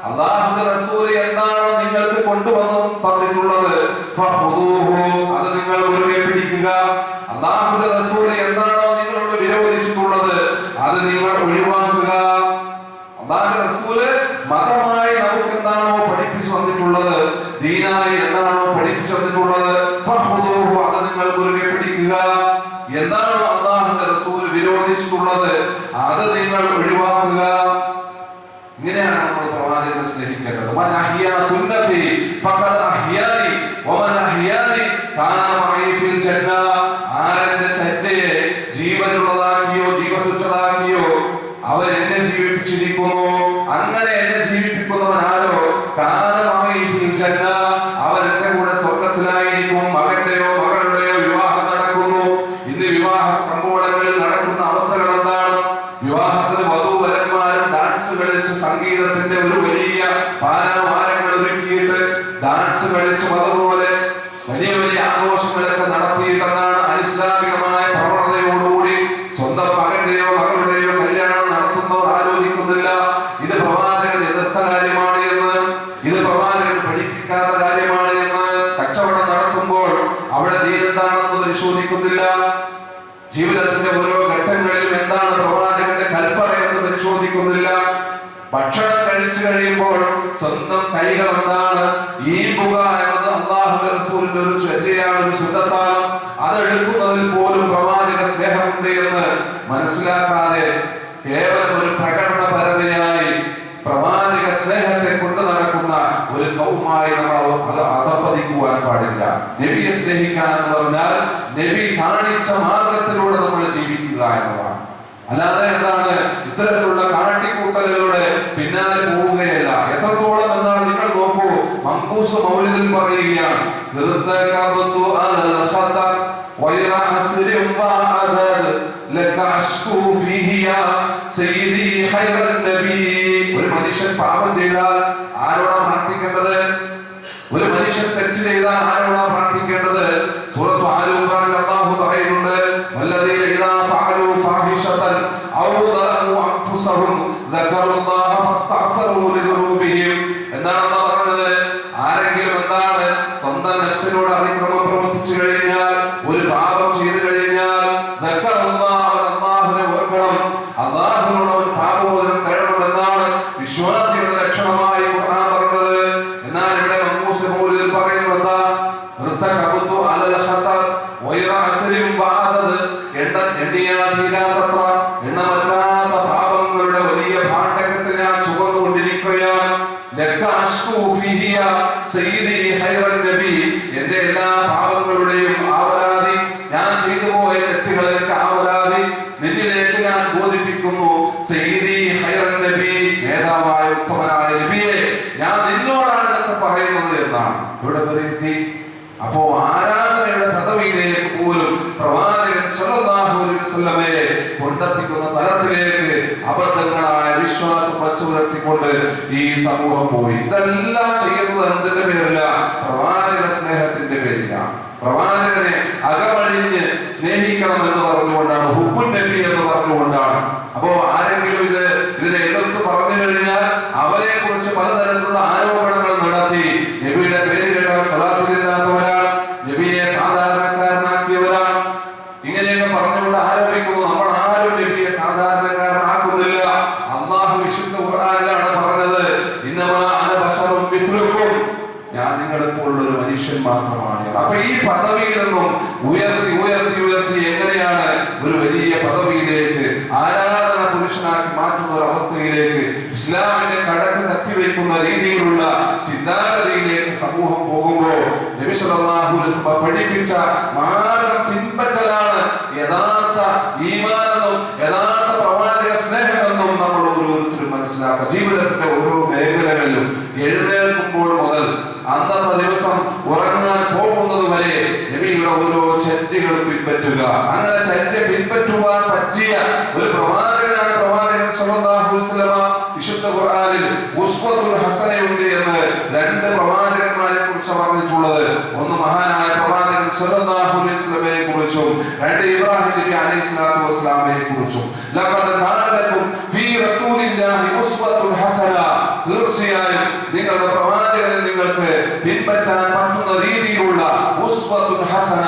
അല്ലാഹുവിന്റെ റസൂൽ എന്താണ് നിങ്ങൾക്ക് കൊണ്ടുവന്ന് തന്നിട്ടുള്ളത്? ഫഖുദൂഹു, അത് നിങ്ങൾ മുറുകെ പിടിക്കുക. അല്ലാഹുവിന്റെ റസൂൽ എന്താണോ നിങ്ങളോട് വിരോധിച്ചിട്ടുള്ളത് അത് നിങ്ങൾ ഒഴിവാക്കുക. അല്ലാഹുവിന്റെ റസൂൽ മതമായി നമുക്ക് എന്താണോ പഠിപ്പിച്ചു തന്നിട്ടുള്ളത്, ദീനായി എന്താണോ പഠിപ്പിച്ചു തന്നിട്ടുള്ളത്, ഫഖുദൂഹു, അത് നിങ്ങൾ മുറുകെ പിടിക്കുക. എന്താണോ അല്ലാഹുവിന്റെ റസൂൽ വിരോധിച്ചിട്ടുള്ളത് അത് നിങ്ങൾ ഒഴിവാക്കുക. ഇങ്ങനെയാണ് നമ്മൾ പ്രവാചകനെ സ്നേഹിക്കേണ്ടത്. മൻ അഹ്യാ സുന്നതി ഫഖദ് അഹ്യാനി വമൻ അഹ്യാനി കാന മഈ ഫിൽ ജന്ന. ആരെന്റെ ചര്യയെ ജീവനുള്ളതാക്കിയോ ജീവസുറ്റതാക്കിയോ അവൻ എന്നെ ജീവിപ്പിച്ചിരിക്കുന്നു. അങ്ങനെ എന്നെ ജീവിപ്പിക്കുന്നവൻ ആരോ കാന മഈ ഫിൽ ജന്ന, സംഗീതത്തിന്റെ ഒരു വലിയ പാരാവാരങ്ങൾ ഒരുക്കിയിട്ട് ഡാൻസ് കളിച്ചും അതുപോലെ വലിയ വലിയ ആഘോഷങ്ങളൊക്കെ നടത്തിയിട്ടെന്നാണ് അനിസ്ലാമികമായ പ്രവണതയോടുകൂടി സ്വന്തം മകന്റെയോ മകളുടെയോ കല്യാണം നടത്തുന്നവർ ആലോചിക്കുന്നില്ല. ഇത് പ്രവാചകൻ എതിർത്ത കാര്യമാണ് എന്ന്, ഇത് പ്രവാചകൻ പഠിപ്പിക്കാത്ത കാര്യമാണ് എന്ന്. കച്ചവടം നടത്തുമ്പോൾ അവിടെ ദീൻ എന്താണെന്ന് പരിശോധിക്കുന്നില്ല. ജീവിതത്തിന്റെ ഓരോ ഘട്ടങ്ങളിലും എന്താണ് പ്രവാചകന്റെ കൽപ്പന എന്ന് പരിശോധിക്കുന്നില്ല. ഭക്ഷണം കഴിച്ചു കഴിയുമ്പോൾ സ്വന്തം കൈകൾ എന്താണ് ഈമ്പുക എന്നത് അല്ലാഹുവിന്റെ റസൂലിന്റെ ഒരു ചര്യയാണ്, ഒരു സുന്നത്താണ്. അതെടുക്കുന്നതിൽ പോലും പ്രവാചക സ്നേഹമുണ്ട് എന്ന് മനസ്സിലാക്കാതെ കേവലം ഒരു പ്രകടന പരതയായി പ്രവാചക സ്നേഹത്തെ കൊണ്ടു നടക്കുന്ന ഒരു കൗമായി നമ്മൾ അധപ്പതിക്കുവാൻ പാടില്ല. നബിയെ സ്നേഹിക്കാൻ എന്ന് പറഞ്ഞാൽ നബി കാണിച്ച മാർഗത്തിലൂടെ നമ്മൾ ജീവിക്കുക എന്നതാണ്. അല്ലാതെ എന്താണ് ഇത്തരത്തിലുള്ള കാട്ടിക്കൂട്ടലുകളുടെ പിന്നാലെ പോവുകയല്ല. എത്രത്തോളം എന്നാണ് നിങ്ങൾ നോക്കൂ. മങ്കൂസ് മൗലിദിൽ പറയുകയാണ്, ഒരു മനുഷ്യൻ പാപം ചെയ്താൽ ആരോടാ പ്രാർത്ഥിക്കേണ്ടത്? ഒരു മനുഷ്യൻ തെറ്റ് ചെയ്താൽ ആരോടാ പ്രാർത്ഥിക്കേണ്ടത്? സൂറത്ത് ആലി ഇംറാനിൽ അല്ലാഹു പറയുന്നുണ്ട്, വല്ലദീന ഇദാ ഫഅലു ഫാഹിഷതൻ ഔ ദലമു അൻഫുസഹും ദക്കറുല്ലാഹ ഫസ്തഗ്ഫറൂ ലിദുനൂബിഹിം. എന്താണ് അല്ലാഹു പറഞ്ഞത്? ആരെങ്കിലും എന്താണ് സ്വന്തം നഫ്സിനോട് അതിക്രമം പ്രവർത്തിച്ചു കഴിഞ്ഞാൽ, ഒരു പാപം ചെയ്തു കഴിഞ്ഞാൽ, ദക്കറുല്ലാഹ, അല്ലാഹുവിനെ ഓർക്കണം, അല്ലാഹുവിനോട് അവൻ പാപമോചനം തേടണം എന്നാണ് വിശ്വാസികളുടെ ലക്ഷണമായി ഖുർആൻ പറഞ്ഞത്. എന്നാൽ ഇവിടെ മങ്കൂസ് മൗലിദിൽ പറയുന്നത് എന്താ? ഋതകബതു അലൽ ഖതർ വൈറ അസ്രിം വഅദദ്, എണ്ണിയാതീരാത്തത്ര എണ്ണമറ്റാത്ത പാപങ്ങളുടെ വലിയ ഭാണ്ഡക്കെട്ട് ഞാൻ ചുമന്നുകൊണ്ടിരിക്കുകയാണ്. ലക അശ്കൂ ഫീഹിയ സയ്യിദി ഖൈറൻ നബി, എന്റെ എല്ലാ പാപങ്ങളുടെയും ആവലാതി, ഞാൻ ചെയ്തു പോയ തെറ്റുകളൊക്കെ ആവലാതി നിന്നിലേക്ക് ഞാൻ ബോധിപ്പിക്കുന്നു. സയ്യിദി ഖൈറൻ നബി, നേതാവായ ഉത്തമനായ നബിയെ, ഞാൻ നിന്നോടാണ് ഇതൊക്കെ പറയുന്നത് എന്നാണ് ഇവിടെ പറയുത്തി. അപ്പോ ആരാധനയുടെ പദവിയിലേക്ക് പോലും പ്രവാചകൻ സ്വല്ലല്ലാഹു അലൈഹി വസല്ലമയെ കൊണ്ടെത്തിക്കുന്ന തലത്തിലേക്ക് അബദ്ധങ്ങളായ വിശ്വാസം വച്ചുപുലർത്തിക്കൊണ്ട് ഈ സമൂഹം പോയി. ഇതെല്ലാം ചെയ്യുന്നത് എന്തിന്റെ പേരില്ല? പ്രവാചക സ്നേഹത്തിന്റെ പേരില്ല. പ്രവാചകനെ അകമഴിഞ്ഞ് സ്നേഹിക്കണം എന്ന് പറഞ്ഞുകൊണ്ടാണ്, ഹുബ്ബുൻ നബി എന്ന് പറഞ്ഞുകൊണ്ടാണ്. അപ്പോ ആരെങ്കിലും ഇതിനെ എതിർത്ത് പറഞ്ഞു കഴിഞ്ഞാൽ അവരെ കുറിച്ച് പലതരത്തിലുള്ള ആരോപണങ്ങൾ നടത്തി, നബിയുടെ പേര് കേട്ടാൽ സ്വലാത്ത് ചെല്ലാത്തവരാണ്, നബിയെ സാധാരണക്കാരനാക്കിയവരാണ്, ഇങ്ങനെയൊക്കെ പറഞ്ഞുകൊണ്ട് ആരോപിക്കുന്നു. നമ്മൾ ആരും നബിയെ സാധാരണക്കാരനാക്കുന്നില്ല. അല്ലാഹു വിശുദ്ധ ഖുർആനിലാണ് പറഞ്ഞത്, ഇന്നമാ അന ബശറുൻ മിസ്ലുക്കും, ഞാൻ നിങ്ങളെപ്പോലുള്ള ഒരു മനുഷ്യൻ മാത്രമാണ്. അപ്പൊ ഈ പദവിയിൽ നിന്നും ഉയർത്തി ഉയർത്തി ഉയർത്തി എങ്ങനെയാണ് ഒരു വലിയ പദവിയിലേക്ക്, ആരാധന പുരുഷനാക്കി മാറ്റുന്ന ഒരു അവസ്ഥയിലേക്ക്, ഇസ്ലാമിന്റെ കടക്ക് കത്തിവെക്കുന്ന രീതിയിലുള്ള ചിന്താഗതിയിലേക്ക് സമൂഹം പോകുമ്പോൾ നബി സല്ലല്ലാഹു അലൈഹി വസല്ലം പഠിപ്പിച്ച മാർഗ്ഗം പിൻപറ്റലാണ് യഥാർത്ഥ ഈമാനെന്നും യഥാർത്ഥ പ്രവാചക സ്നേഹമെന്നും നമ്മൾ ഓരോരുത്തരും മനസ്സിലാക്കുക. ജീവിതത്തിന്റെ ഓരോ മേഖലകളിലും എഴുന്നേൽക്കുമ്പോൾ മുതൽ അന്നത്തെ ദിവസം ഉറങ്ങാൻ പോകുന്നത് വരെ നബിയുടെ ഓരോ ചര്യകൾ പിൻപറ്റുക. അങ്ങനെ ചര്യ പിൻപറ്റുവാൻ പറ്റിയ ഒരു പ്രവാചകനാണ് പ്രവാചകൻ സ്വല്ലല്ലാഹു അലൈഹി വസല്ലം. വിശുദ്ധ ഖുർആനിൽ ഉസ്വത്തുൽ ഹസനയുണ്ട് എന്ന് രണ്ട് പ്രവാചകന്മാരെ കുറിച്ച് പറഞ്ഞിട്ടുള്ളത്. ഒന്ന് മഹാനായ പ്രവാചകൻ സ്വല്ലല്ലാഹു അലൈഹി വസല്ലമയെ കുറിച്ചും രണ്ട് ഇബ്രാഹിം നബി അലൈഹി സ്വലാത്തു വസ്സലാമയെ കുറിച്ചും. ലഖദ് കാന ലക്കും ഫീ റസൂലില്ലാഹി ഉസ്വത്തുൽ ഹസന, തീർച്ചയായും നിങ്ങളുടെ പ്രവാചകനെ നിങ്ങൾക്ക് പിൻപറ്റാൻ പറ്റുന്ന രീതിയിലുള്ള ഉസ്വത്തുൽ ഹസന,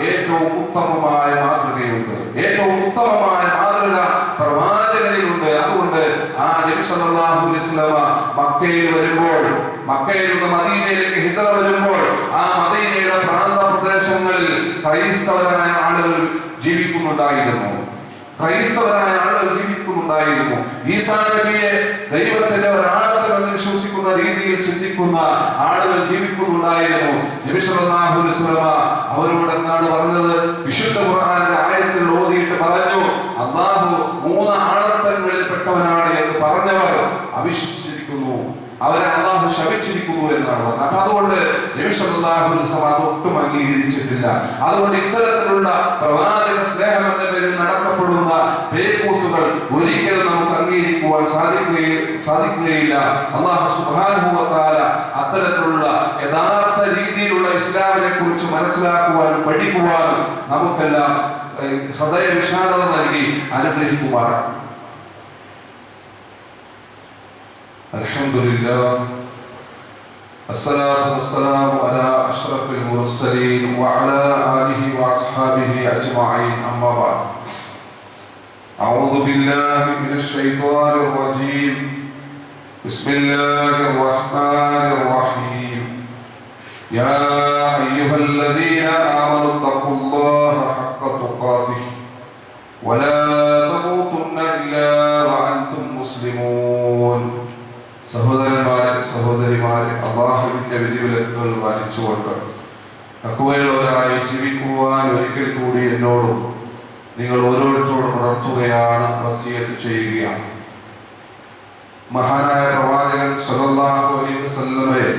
ഏറ്റവും ഉത്തമമായ മാതൃകയുണ്ട്. ഏറ്റവും ഉത്തമമായ മാതൃക പ്രവാചകനിലുണ്ട്. അതുകൊണ്ട് ആ നബി സല്ലല്ലാഹു അലൈഹി വസല്ലം മക്കയിൽ വരുമ്പോൾ, മക്കയിൽ നിന്ന് മദീനയിലേക്ക് ഹിജ്റ വരുമ്പോൾ, ആ മദീനയുടെ പ്രാന്ത പ്രദേശങ്ങളിൽ ക്രൈസ്തവരായ ആളുകൾ ജീവിക്കുന്നുണ്ടായിരുന്നു. ഈസാ നബിയെ ദൈവത്തിന്റെ ഒരാളത്തെന്ന് വിശ്വസിക്കുന്ന രീതിയിൽ ചിന്തിക്കുന്ന ആളുകൾ ജീവിക്കുന്നുണ്ടായിരുന്നു. നബി സല്ലല്ലാഹു അലൈഹി വസല്ലം അവരോട് എന്താണ് പറഞ്ഞത്? വിശുദ്ധ ഖുർആനിലെ ആയത്തുകൾ ഓതിയിട്ട് പറഞ്ഞു, അല്ലാഹു മൂന്ന് ആളത്തങ്ങളിൽ പെട്ടവനാണ് എന്ന് പറഞ്ഞവർ അവിശ്വസിച്ചിരിക്കുന്നു ചെയ്തിരിക്കുന്നു, അവരെ അള്ളാഹു ശപിച്ചിരിക്കുന്നു എന്നാണ് പറഞ്ഞത്. അപ്പൊ അതുകൊണ്ട് നബി സല്ലല്ലാഹു അലൈഹി വസല്ലം അതൊട്ടും അംഗീകരിച്ചിട്ടില്ല. അതുകൊണ്ട് ഇത്തരത്തിലുള്ള പ്രവാചക സ്നേഹം എന്ന പേരിൽ നടക്കപ്പെടുന്ന പേക്കൂത്തുകൾ ഒരിക്കലും നമുക്ക് അംഗീകരിക്കുവാൻ സാധിക്കുകയില്ല. അള്ളാഹു സുബ്ഹാനഹു വ തആല അത്തരത്തിലുള്ള യഥാർത്ഥ രീതിയിലുള്ള ഇസ്ലാമിനെ കുറിച്ച് മനസ്സിലാക്കുവാനും പഠിക്കുവാനും നമുക്കെല്ലാം ഹൃദയ വിശാലത നൽകി അനുഗ്രഹിക്കുവാനാണ്. അൽഹംദുലില്ലാഹ് അസ്സലാത്തു വസ്സലാമു അലാ അഷ്റഫിൽ മുർസലീൻ വഅലാ ആലിഹി വഅസ്ഹാബിഹി അജ്മഈൻ. അമ്മാ ബഅദ്. അഊദു ബില്ലാഹി മിനശ് ശൈത്വാനിർ റജീം. ബിസ്മില്ലാഹിർ റഹ്മാനിർ റഹീം. യാ അയ്യുഹല്ലദീന ആമനു തഖുല്ലാഹ ഹഖ്ക തുഖാതിഹി വലാ തമൂതുന്ന ഇല്ലാ വഅൻതും മുസ്ലിമൂൻ. സഹോദരന്മാരെ, സഹോദരിമാരെ, അല്ലാഹുവിന്റെ വിധിവിലക്കുകൾ പാലിച്ചുകൊണ്ട് തഖ്വയുള്ളവരായി ജീവിക്കുവാൻ ഒരിക്കൽ കൂടി എന്നോടും നിങ്ങൾ ഓരോരുത്തരോടും ഉണർത്തുകയാണ്, വസിയത്ത് ചെയ്യുകയാണ്. മഹാനായ പ്രവാചകൻ സല്ലല്ലാഹു അലൈഹി വസല്ലമയെ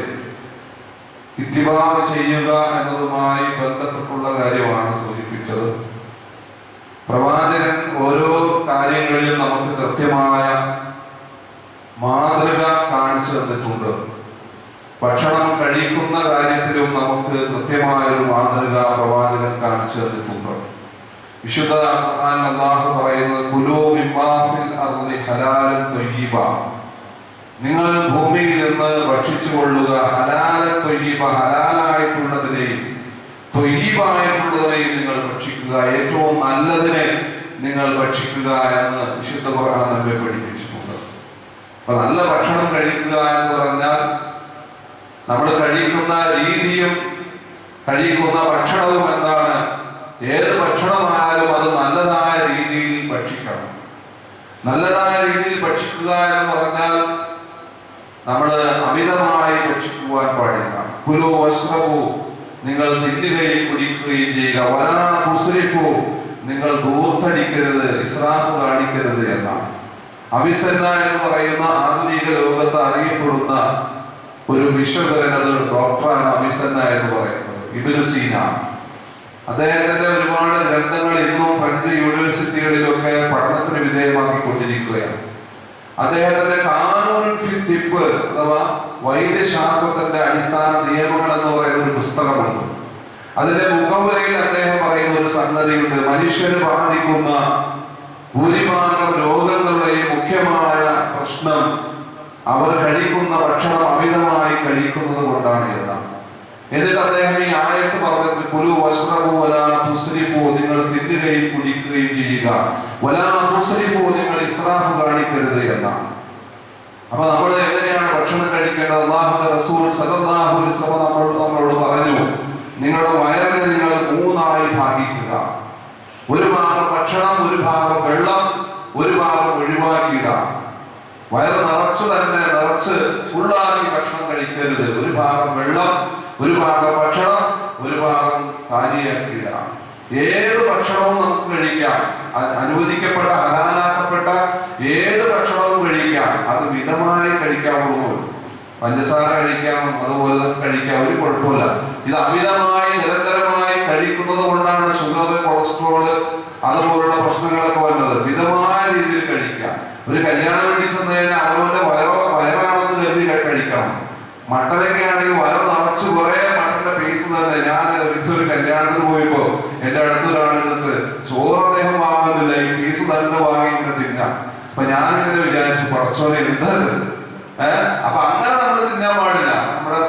ഇത്തിബാഅ് ചെയ്യുക എന്നതുമായി ബന്ധപ്പെട്ടുള്ള കാര്യമാണ് സൂചിപ്പിച്ചത്. പ്രവാചകൻ ഓരോ കാര്യങ്ങളിലും നമുക്ക് കൃത്യമായ മാതൃക കാണിച്ചു തന്നിട്ടുണ്ട്. ഭക്ഷണം കഴിക്കുന്ന കാര്യത്തിലും നമുക്ക് കൃത്യമായ ഒരു മാതൃക പ്രവാചകൻ കാണിച്ചു തന്നിട്ടുണ്ട്. വിശുദ്ധ ഖുർആനിൽ അല്ലാഹു പറയുന്നത് കുലൂ മിമ്മാ ഫിൽ അർളി ഹലാലൻ ത്വയ്യിബ, നിങ്ങൾ ഭൂമിയിൽ നിന്ന് ഭക്ഷിച്ചു കൊള്ളുക, ഹലാലൻ ത്വയ്യിബ, ഹലാലായിട്ടുള്ളതിനെയും ത്വയ്യിബായിട്ടുള്ളതിനെയും നിങ്ങൾ ഭക്ഷിക്കുക, ഏറ്റവും നല്ലതിനെ നിങ്ങൾ ഭക്ഷിക്കുക എന്ന് വിശുദ്ധ ഖുർആൻ നമ്മെ പഠിപ്പിച്ചിട്ടുണ്ട്. അപ്പൊ നല്ല ഭക്ഷണം കഴിക്കുക എന്ന് പറഞ്ഞാൽ നമ്മൾ കഴിക്കുന്ന രീതിയും കഴിക്കുന്ന ഭക്ഷണവും എന്താണ്? ഏത് ഭക്ഷണമായാലും അത് നല്ലതായ രീതിയിൽ ഭക്ഷിക്കണം. നല്ലതായ രീതിയിൽ ഭക്ഷിക്കുക എന്ന് പറഞ്ഞാൽ നമ്മൾ അമിതമായി ഭക്ഷിക്കുവാൻ പാടില്ല. കുലു വസ്റബു, നിങ്ങൾ തിന്നുകയും കുടിക്കുകയും ചെയ്യുക. വലാ തുസ്രിഫു, നിങ്ങൾ ധൂർത്തടിക്കരുത്, ഇസ്രാഫ് കാണിക്കരുത് എന്നാണ്. അവിസന്ന എന്ന് പറയുന്ന ആധുനിക ലോകത്ത് അറിയപ്പെടുന്ന ഒരു വിശ്വകരൻ, അത് ഡോക്ടറാണ് അവിസന്ന എന്ന് പറയുന്നത്, ഇബ്നു സീന. അദ്ദേഹത്തിന്റെ ഒരുപാട് ഗ്രന്ഥങ്ങൾ ഇന്നും ഫ്രഞ്ച് യൂണിവേഴ്സിറ്റികളിലൊക്കെ പഠനത്തിന് വിധേയമാക്കിക്കൊണ്ടിരിക്കുകയാണ്. അദ്ദേഹത്തിന്റെ കാനൂനുൻ ഫി തിബ്ബ് അഥവാ വൈദ്യശാസ്ത്രത്തിന്റെ അടിസ്ഥാന നിയമങ്ങൾ എന്ന് പറയുന്ന ഒരു പുസ്തകമുണ്ട്. അതിന്റെ മുഖവുരയിൽ അദ്ദേഹം പറയുന്ന ഒരു സംഗതിയുണ്ട്. മനുഷ്യന് ബാധിക്കുന്ന ഭൂരിഭാഗം രോഗങ്ങളുടെയും മുഖ്യമായ പ്രശ്നം അവർ കഴിക്കുന്ന ഭക്ഷണം അമിതമായി കഴിക്കുന്നത് കൊണ്ടാണ് എന്നാണ്. എന്നിട്ട് അദ്ദേഹം ഈ ആയത്ത് പറഞ്ഞിട്ട് കുലു വസ്റബു വലാ തുസ്രിഫു, നിങ്ങൾ തിന്നുകയും കുടിക്കുകയും ചെയ്യുക, വലാ തുസ്രിഫു, നിങ്ങൾ ഇസ്രാഫ് കാണിക്കരുത് എന്നാണ്. അപ്പൊ നമ്മൾ എങ്ങനെയാണ് ഭക്ഷണം കഴിക്കേണ്ടത്? അല്ലാഹുവിന്റെ റസൂൽ സല്ലല്ലാഹു അലൈഹി വസല്ലം നമ്മളോട് പറഞ്ഞു, നിങ്ങളുടെ വയറിനെ നിങ്ങൾ മൂന്നായി ഭാഗിക്കുക. ഒരു ഭാഗം ഭക്ഷണം, ഒരു ഭാഗം വെള്ളം, ഒരു ഭാഗം ഒഴിവാക്കിയിടാം. വയറ് നിറച്ച് ഫുള്ളാക്കി ഭക്ഷണം കഴിക്കരുത്. ഒരു ഭാഗം വെള്ളം, ഒരു ഭാഗം ഭക്ഷണം, ഒരു ഭാഗം കാലിയാക്കിയിടാം. ഏത് ഭക്ഷണവും നമുക്ക് കഴിക്കാം. അനുവദിക്കപ്പെട്ട ഹലാലാക്കപ്പെട്ട ഏത് ഭക്ഷണവും കഴിക്കാം. അത് മിതമായി കഴിക്കാവുള്ളൂ. പഞ്ചസാര കഴിക്കാം, അതുപോലെ കഴിക്കാം, ഒരു കുഴപ്പമില്ല. ഇത് അമിതമായി നിരന്തരമായി കഴിക്കുന്നത് കൊണ്ടാണ് ഷുഗർ, കൊളസ്ട്രോള് അതുപോലുള്ള പ്രശ്നങ്ങളൊക്കെ വരുന്നത്. മിതമായ രീതിയിൽ കഴിക്കാം. ഒരു കല്യാണം വേണ്ടി ചെന്ന് കഴിഞ്ഞാൽ അവനവന്റെ വയറാണെന്ന് കരുതി കഴിക്കണം. മട്ടനൊക്കെ ആണെങ്കിൽ വയറ് നിറച്ച് കുറെ മട്ടന്റെ പീസ് തന്നെ. ഞാൻ ഒരിക്കലും കല്യാണത്തിന് പോയപ്പോ എന്റെ അടുത്തൊരാളിടത്ത് ചോറ് അദ്ദേഹം വാങ്ങുന്നില്ല, ഈ പീസ് തന്നെ വാങ്ങി ഇങ്ങനെ തിന്നാം. അപ്പൊ ഞാനിങ്ങനെ വിചാരിച്ചു, പടച്ചോനെ എന്തത്. അപ്പൊ അങ്ങനെ നമ്മൾ തിന്നാൻ പാടില്ല. നമ്മുടെ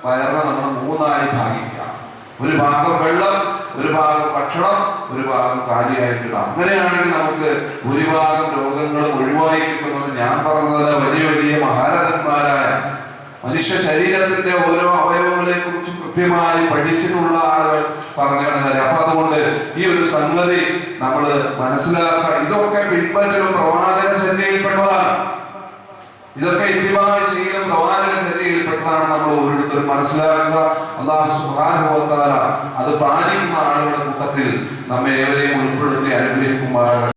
വയറിനെ നമ്മൾ മൂന്നായി ഭാഗിക്കാം. ഒരു ഭാഗം വെള്ളം, ഒരു ഭാഗം ഭക്ഷണം, ഒരു ഭാഗം കാലിയായിട്ടിടാം. അങ്ങനെയാണെങ്കിൽ നമുക്ക് ഭൂരിഭാഗം രോഗങ്ങളും ഒഴിവായി കിട്ടുന്നത് ഞാൻ പറഞ്ഞതല്ല, വലിയ വലിയ മഹാരഥന്മാരായ മനുഷ്യ ശരീരത്തിന്റെ ഓരോ അവയവങ്ങളെ കുറിച്ചും കൃത്യമായി പഠിച്ചിട്ടുള്ള ആളുകൾ പറഞ്ഞാണ് കാര്യം. അപ്പൊ അതുകൊണ്ട് ഈ ഒരു സംഗതി നമ്മൾ മനസ്സിലാക്കുക. ഇതൊക്കെ പിൻപറ്റലും പ്രവാചക ചര്യയിൽപ്പെട്ടതാണ്. ഇതൊക്കെ ഇത്തിബാഅ് ചെയ്യലും പ്രവാചക ചര്യയിൽപ്പെട്ടതാണ്. നമ്മൾ ഓരോരുത്തരും മനസ്സിലാക്കുക. അല്ലാഹു സുബ്ഹാനഹു വ തആല അത് പാലിക്കുന്ന ആളുകളുടെ കൂട്ടത്തിൽ നമ്മെ ഏവരെയും ഉൾപ്പെടുത്തി അനുഗ്രഹിക്കുമാറാകട്ടെ.